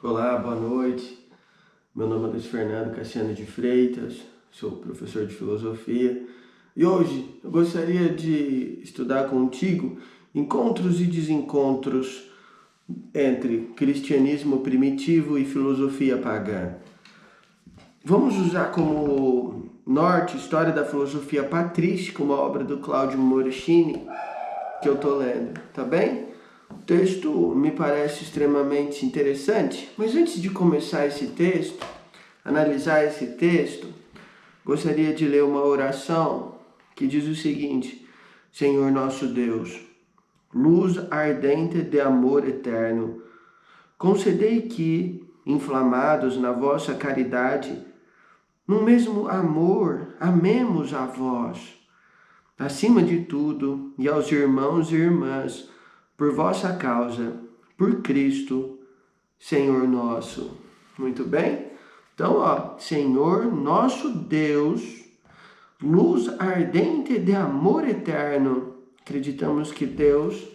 Olá, boa noite. Meu nome é Luiz Fernando Cassiano de Freitas, sou professor de filosofia e hoje eu gostaria de estudar contigo encontros e desencontros entre cristianismo primitivo e filosofia pagã. Vamos usar como norte História da Filosofia Patrística, uma obra do Claudio Morachini, que eu estou lendo, tá bem? O texto me parece extremamente interessante, mas antes de começar analisar esse texto, gostaria de ler uma oração que diz o seguinte: Senhor nosso Deus, luz ardente de amor eterno, concedei que, inflamados na vossa caridade, no mesmo amor, amemos a vós, acima de tudo, e aos irmãos e irmãs, por vossa causa, por Cristo, Senhor nosso. Muito bem? Então, Senhor nosso Deus, luz ardente de amor eterno. Acreditamos que Deus,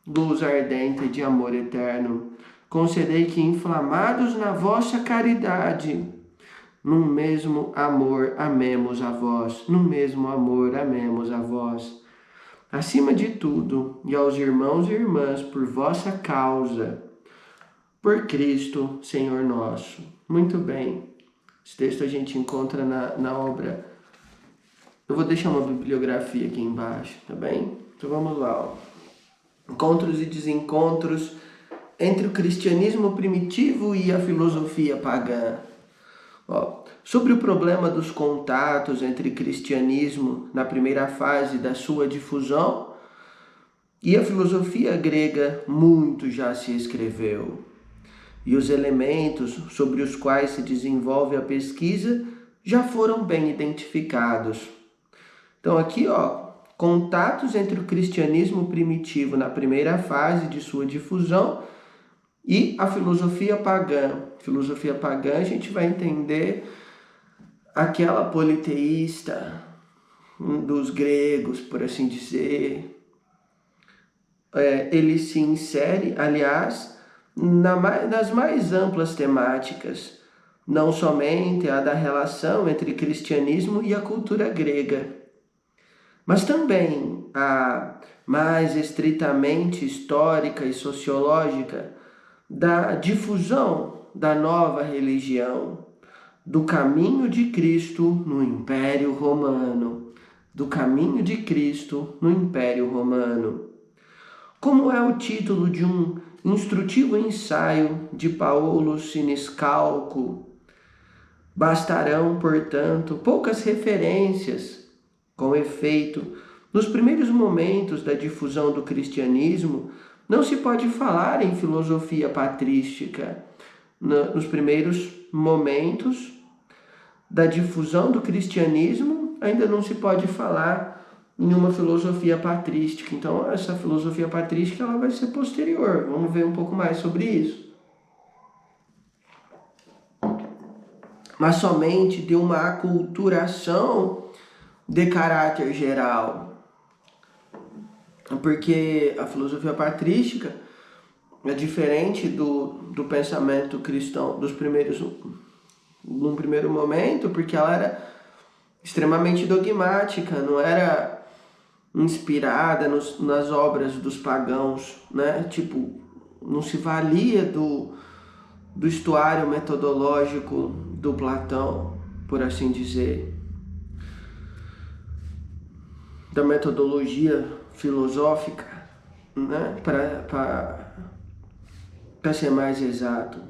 luz ardente de amor eterno, concedei que, inflamados na vossa caridade, no mesmo amor amemos a vós, no mesmo amor amemos a vós. Acima de tudo, e aos irmãos e irmãs, por vossa causa, por Cristo, Senhor nosso. Muito bem. Esse texto a gente encontra na obra. Eu vou deixar uma bibliografia aqui embaixo, tá bem? Então vamos lá. Encontros e desencontros entre o cristianismo primitivo e a filosofia pagã. Sobre o problema dos contatos entre cristianismo na primeira fase da sua difusão e a filosofia grega, muito já se escreveu. E os elementos sobre os quais se desenvolve a pesquisa já foram bem identificados. Então aqui, contatos entre o cristianismo primitivo na primeira fase de sua difusão e a filosofia pagã. Filosofia pagã a gente vai entender aquela politeísta dos gregos, por assim dizer. Ele se insere, aliás, nas mais amplas temáticas, não somente a da relação entre cristianismo e a cultura grega, mas também a mais estritamente histórica e sociológica da difusão da nova religião, do caminho de Cristo no Império Romano. Do caminho de Cristo no Império Romano. Como é o título de um instrutivo ensaio de Paolo Siniscalco, bastarão, portanto, poucas referências. Com efeito, nos primeiros momentos da difusão do cristianismo, não se pode falar em filosofia patrística. Nos primeiros momentos da difusão do cristianismo, ainda não se pode falar em uma filosofia patrística. Então, essa filosofia patrística ela vai ser posterior. Vamos ver um pouco mais sobre isso. Mas somente de uma aculturação de caráter geral. Porque a filosofia patrística é diferente do pensamento cristão num primeiro momento, porque ela era extremamente dogmática, não era inspirada nas obras dos pagãos, né? Tipo, não se valia do estuário metodológico do Platão, por assim dizer, da metodologia filosófica, né? Para ser mais exato.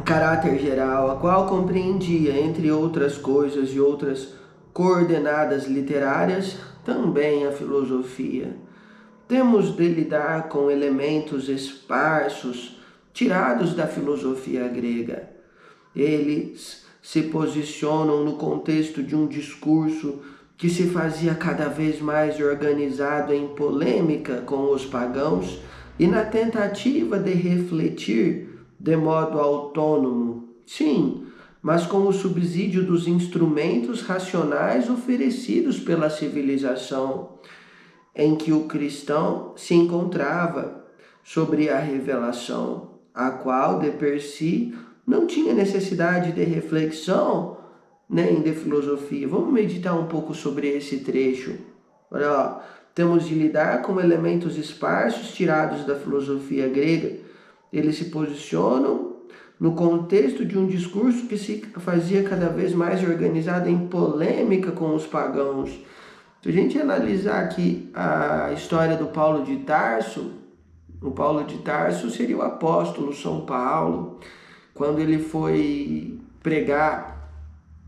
Caráter geral, a qual compreendia, entre outras coisas e outras coordenadas literárias, também a filosofia. Temos de lidar com elementos esparsos, tirados da filosofia grega. Eles se posicionam no contexto de um discurso que se fazia cada vez mais organizado em polêmica com os pagãos e na tentativa de refletir de modo autônomo, sim, mas com o subsídio dos instrumentos racionais oferecidos pela civilização em que o cristão se encontrava, sobre a revelação, a qual de per si não tinha necessidade de reflexão nem de filosofia. Vamos meditar um pouco sobre esse trecho. Olha lá, temos de lidar com elementos esparsos tirados da filosofia grega. Eles se posicionam no contexto de um discurso que se fazia cada vez mais organizado em polêmica com os pagãos. Se a gente analisar aqui a história do Paulo de Tarso, o Paulo de Tarso seria o apóstolo São Paulo. Quando ele foi pregar,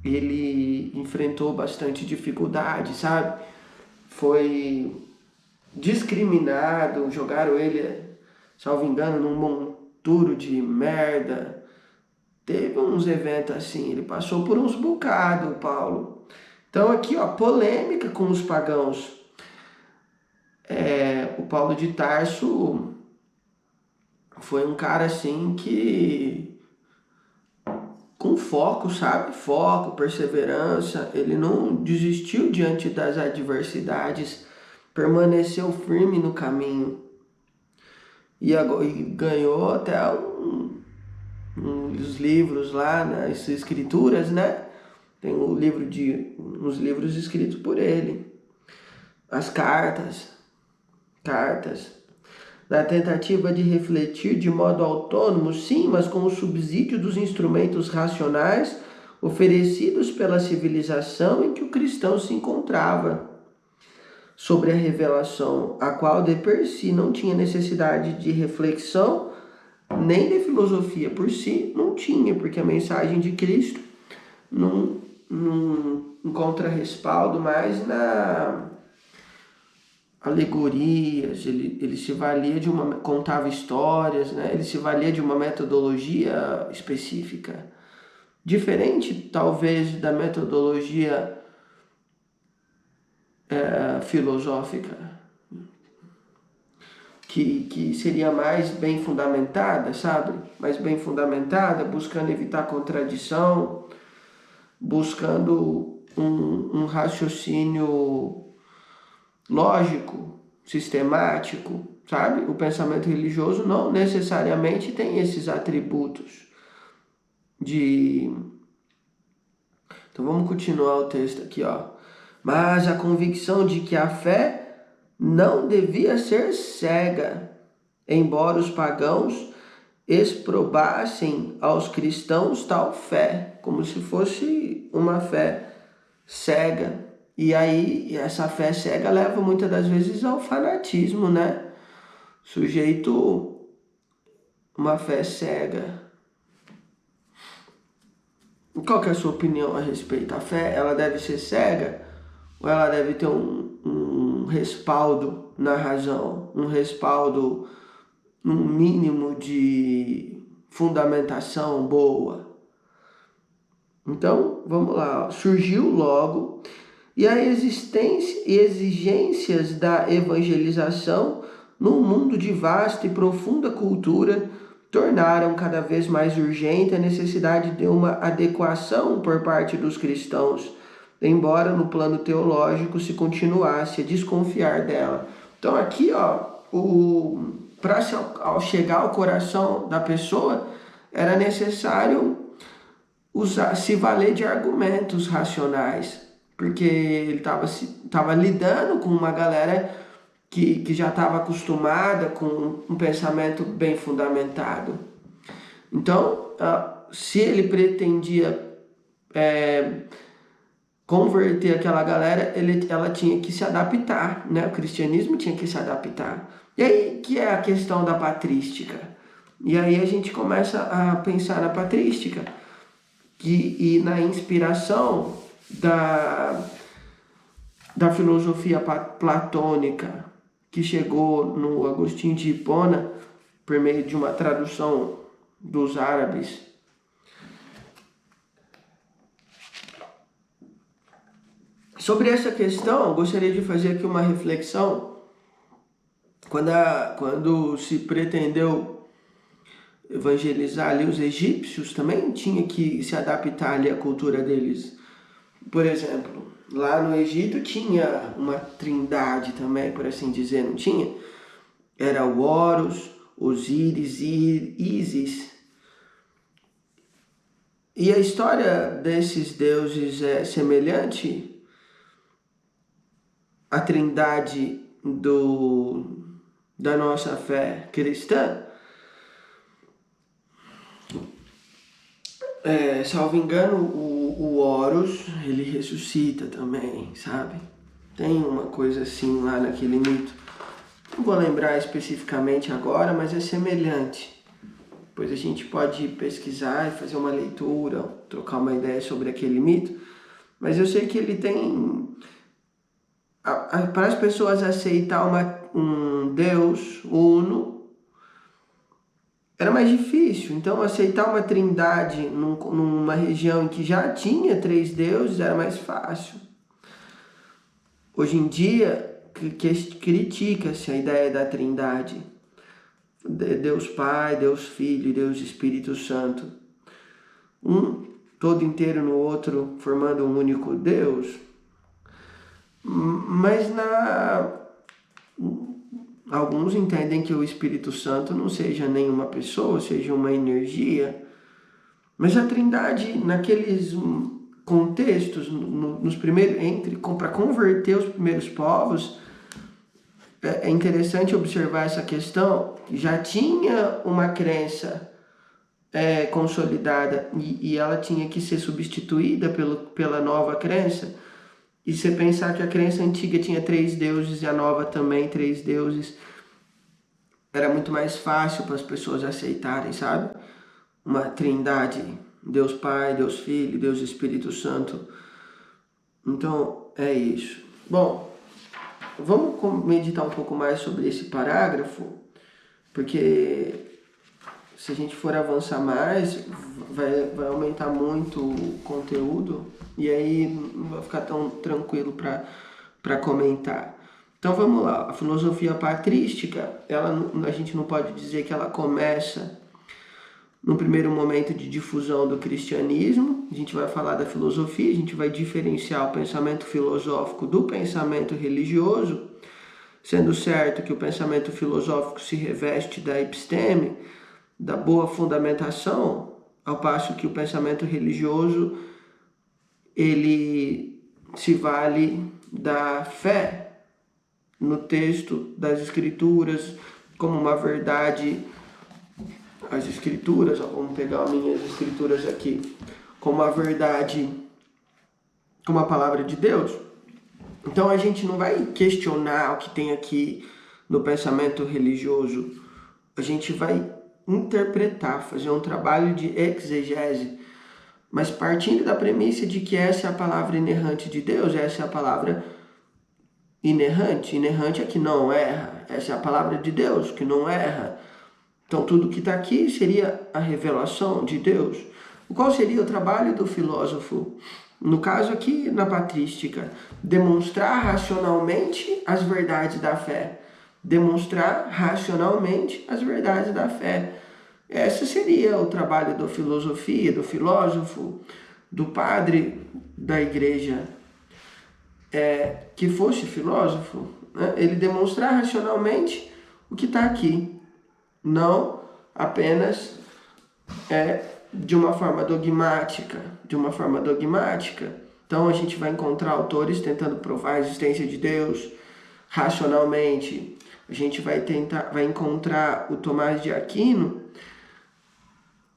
ele enfrentou bastante dificuldade, sabe? Foi discriminado, jogaram ele, salvo engano, num monturo de merda. Teve uns eventos assim, ele passou por uns bocados, Paulo. Então aqui, ó, polêmica com os pagãos. O Paulo de Tarso foi um cara assim que, com foco, sabe? Foco, perseverança. Ele não desistiu diante das adversidades, permaneceu firme no caminho. E ganhou até uns livros lá nas escrituras, né? Tem uns livros escritos por ele. As cartas. Na tentativa de refletir de modo autônomo, sim, mas com o subsídio dos instrumentos racionais oferecidos pela civilização em que o cristão se encontrava, sobre a revelação, a qual de per si não tinha necessidade de reflexão, nem de filosofia por si, não tinha, porque a mensagem de Cristo não encontra respaldo mais na alegorias, ele se valia contava histórias, né? Ele se valia de uma metodologia específica, diferente talvez da metodologia filosófica, que seria mais bem fundamentada, sabe? Mais bem fundamentada, buscando evitar contradição, buscando um raciocínio lógico, sistemático, sabe? O pensamento religioso não necessariamente tem esses atributos Então vamos continuar o texto aqui, ó. Mas a convicção de que a fé não devia ser cega, embora os pagãos exprobassem aos cristãos tal fé, como se fosse uma fé cega. E aí, essa fé cega leva muitas das vezes ao fanatismo, né? Sujeito, uma fé cega. Qual que é a sua opinião a respeito? A fé, ela deve ser cega? Ou ela deve ter um respaldo na razão? Um respaldo, um mínimo de fundamentação boa? Então, vamos lá. Surgiu logo... E a existência e exigências da evangelização num mundo de vasta e profunda cultura tornaram cada vez mais urgente a necessidade de uma adequação por parte dos cristãos, embora no plano teológico se continuasse a desconfiar dela. Então aqui, ó, ao chegar ao coração da pessoa, era necessário se valer de argumentos racionais, porque ele estava lidando com uma galera que já estava acostumada com um pensamento bem fundamentado. Então, se ele pretendia converter aquela galera, ela tinha que se adaptar, né? O cristianismo tinha que se adaptar. E aí que é a questão da patrística. E aí a gente começa a pensar na patrística e na inspiração da filosofia platônica, que chegou no Agostinho de Hipona por meio de uma tradução dos árabes. Sobre essa questão, eu gostaria de fazer aqui uma reflexão. Quando se pretendeu evangelizar ali os egípcios, também tinha que se adaptar ali à cultura deles. Por exemplo, lá no Egito tinha uma trindade também, por assim dizer, não tinha? Era o Horus, Osíris e Ísis. E a história desses deuses é semelhante à trindade da nossa fé cristã. Salvo engano, o Horus, ele ressuscita também, sabe? Tem uma coisa assim lá naquele mito. Não vou lembrar especificamente agora, mas é semelhante. Depois a gente pode pesquisar e fazer uma leitura, trocar uma ideia sobre aquele mito. Mas eu sei que ele tem... Para as pessoas aceitar um Deus uno, era mais difícil. Então, aceitar uma trindade numa região em que já tinha 3 deuses era mais fácil. Hoje em dia, critica-se a ideia da trindade. Deus Pai, Deus Filho e Deus Espírito Santo. Um todo inteiro no outro, formando um único Deus. Mas alguns entendem que o Espírito Santo não seja nenhuma pessoa, seja uma energia. Mas a trindade, naqueles contextos, para converter os primeiros povos, é interessante observar essa questão. Já tinha uma crença consolidada e ela tinha que ser substituída pela nova crença. E você pensar que a crença antiga tinha 3 deuses e a nova também 3 deuses, era muito mais fácil para as pessoas aceitarem, sabe? Uma trindade, Deus Pai, Deus Filho, Deus Espírito Santo. Então, é isso. Bom, vamos meditar um pouco mais sobre esse parágrafo, porque se a gente for avançar mais, vai aumentar muito o conteúdo e aí não vai ficar tão tranquilo para comentar. Então vamos lá, a filosofia patrística, a gente não pode dizer que ela começa no primeiro momento de difusão do cristianismo. A gente vai falar da filosofia, a gente vai diferenciar o pensamento filosófico do pensamento religioso, sendo certo que o pensamento filosófico se reveste da episteme, da boa fundamentação, ao passo que o pensamento religioso ele se vale da fé no texto das escrituras como uma verdade. As escrituras, vamos pegar as minhas escrituras aqui, como a verdade, como a palavra de Deus. Então a gente não vai questionar o que tem aqui no pensamento religioso, a gente vai interpretar, fazer um trabalho de exegese, mas partindo da premissa de que essa é a palavra inerrante de Deus, essa é a palavra inerrante é que não erra, essa é a palavra de Deus que não erra. Então tudo que está aqui seria a revelação de Deus. Qual seria o trabalho do filósofo? No caso aqui, na patrística, demonstrar racionalmente as verdades da fé. Demonstrar racionalmente as verdades da fé. Esse seria o trabalho da filosofia, do filósofo, do padre da igreja, que fosse filósofo, né? Ele demonstrar racionalmente o que está aqui, não apenas de uma forma dogmática. Então a gente vai encontrar autores tentando provar a existência de Deus racionalmente. A gente vai encontrar o Tomás de Aquino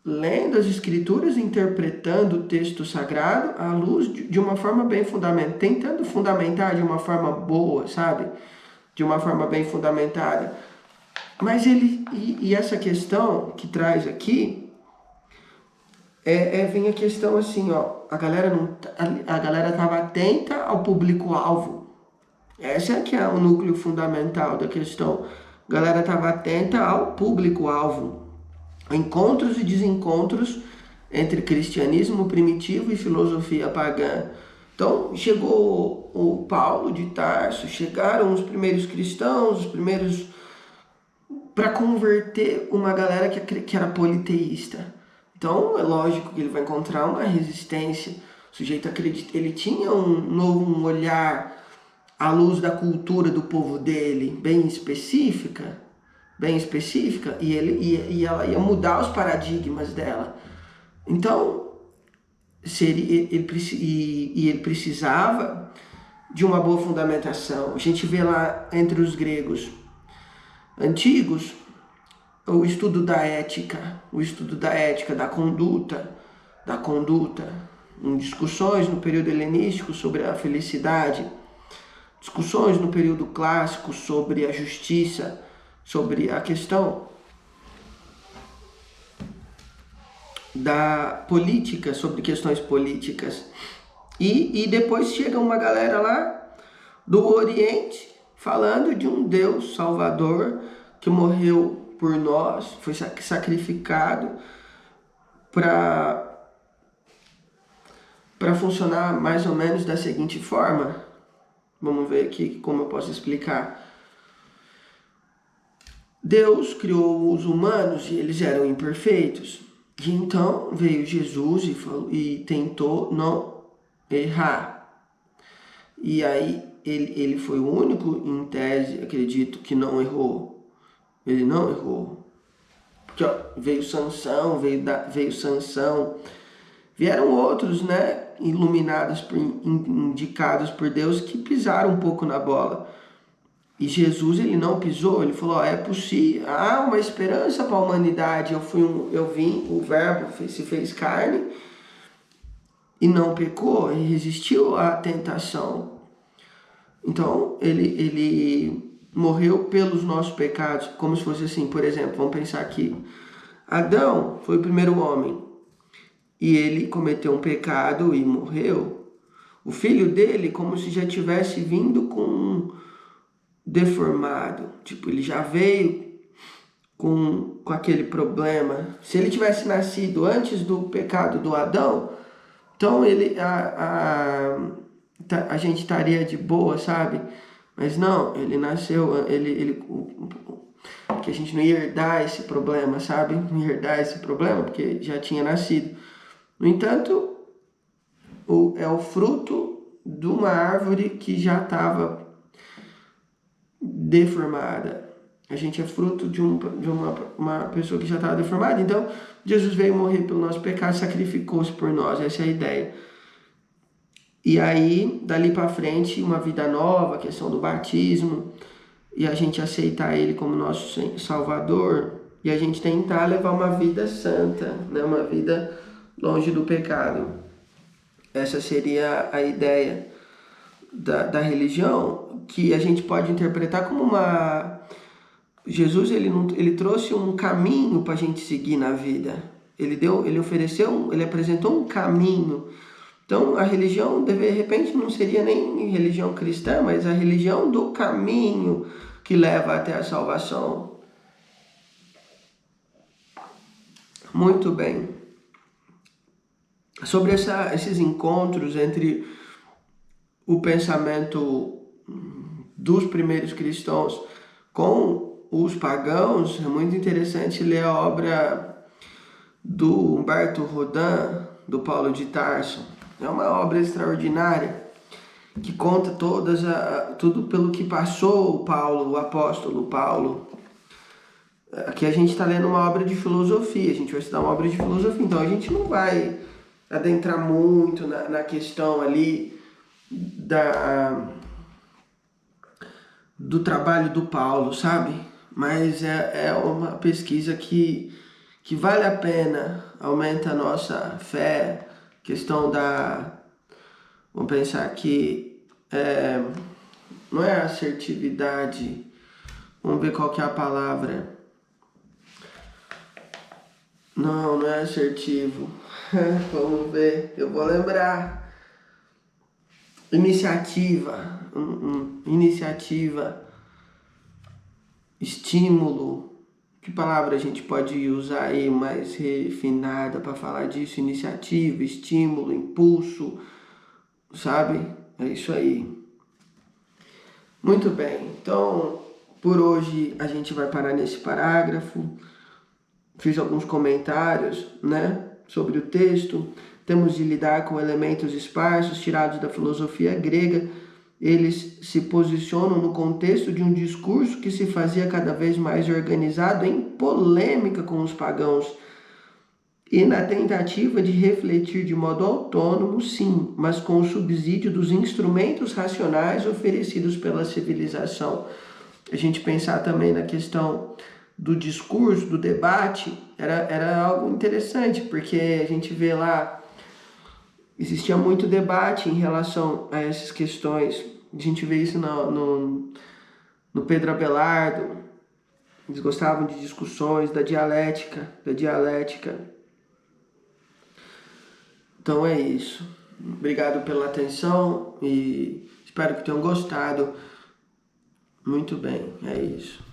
lendo as escrituras, interpretando o texto sagrado à luz de uma forma bem fundamentada, tentando fundamentar de uma forma boa, sabe? De uma forma bem fundamentada. Mas e essa questão que traz aqui, vem a questão assim, a galera estava atenta ao público-alvo. Essa que é o núcleo fundamental da questão. A galera estava atenta ao público-alvo. Encontros e desencontros entre cristianismo primitivo e filosofia pagã. Então, chegou o Paulo de Tarso, chegaram os primeiros cristãos, os primeiros para converter uma galera que era politeísta. Então, é lógico que ele vai encontrar uma resistência. O sujeito acredita, ele tinha um olhar à luz da cultura do povo dele, bem específica, bem específica e ela ia mudar os paradigmas dela. Então, ele precisava de uma boa fundamentação. A gente vê lá entre os gregos antigos o estudo da ética, da conduta, em discussões no período helenístico sobre a felicidade, discussões no período clássico sobre a justiça, sobre a questão da política, sobre questões políticas. E depois chega uma galera lá do Oriente falando de um Deus Salvador que morreu por nós, foi sacrificado para funcionar mais ou menos da seguinte forma. Vamos ver aqui como eu posso explicar. Deus criou os humanos e eles eram imperfeitos. E então veio Jesus e tentou não errar. E aí ele foi o único, em tese, acredito, que não errou. Ele não errou. Porque veio Sansão, vieram outros, né, iluminados, indicados por Deus, que pisaram um pouco na bola. E Jesus, ele não pisou, ele falou, é possível, há uma esperança para a humanidade. Eu vim, o verbo se fez carne e não pecou, e resistiu à tentação. Então, ele morreu pelos nossos pecados, como se fosse assim, por exemplo, vamos pensar aqui. Adão foi o primeiro homem e ele cometeu um pecado e morreu. O filho dele, como se já tivesse vindo com deformado, tipo, ele já veio com aquele problema. Se ele tivesse nascido antes do pecado do Adão, então a gente estaria de boa, sabe? Mas não, ele nasceu, que a gente não ia herdar esse problema, sabe? Não ia herdar esse problema porque já tinha nascido. No entanto, é o fruto de uma árvore que já estava deformada. A gente é fruto de uma pessoa que já estava deformada. Então, Jesus veio morrer pelo nosso pecado, sacrificou-se por nós. Essa é a ideia. E aí, dali para frente, uma vida nova, a questão do batismo, e a gente aceitar Ele como nosso Salvador, e a gente tentar levar uma vida santa, né? Uma vida longe do pecado. Essa seria a ideia da religião, que a gente pode interpretar como uma... Jesus, ele trouxe um caminho para a gente seguir na vida. Ele apresentou um caminho. Então, a religião, de repente, não seria nem religião cristã, mas a religião do caminho que leva até a salvação. Muito bem. Sobre esses encontros entre o pensamento dos primeiros cristãos com os pagãos, é muito interessante ler a obra do Humberto Rodin, do Paulo de Tarso. É uma obra extraordinária que conta tudo pelo que passou o apóstolo Paulo. Aqui a gente está lendo uma obra de filosofia, a gente vai estudar uma obra de filosofia, então a gente não vai adentrar muito na questão ali do trabalho do Paulo, sabe? Mas é uma pesquisa que vale a pena, aumenta a nossa fé. Questão vamos pensar aqui, não é assertividade, vamos ver qual que é a palavra. Não é assertivo, vamos ver, eu vou lembrar. Iniciativa, estímulo. Que palavra a gente pode usar aí mais refinada para falar disso? Iniciativa, estímulo, impulso, sabe? É isso aí. Muito bem, então por hoje a gente vai parar nesse parágrafo. Fiz alguns comentários, né, sobre o texto. Temos de lidar com elementos esparsos tirados da filosofia grega eles se posicionam no contexto de um discurso que se fazia cada vez mais organizado em polêmica com os pagãos e na tentativa de refletir de modo autônomo, sim, mas com o subsídio dos instrumentos racionais oferecidos pela civilização. A gente pensar também na questão do discurso, do debate, era algo interessante, porque a gente vê lá, existia muito debate em relação a essas questões. A gente vê isso no Pedro Abelardo. Eles gostavam de discussões da dialética. Então é isso. Obrigado pela atenção e espero que tenham gostado. Muito bem, é isso.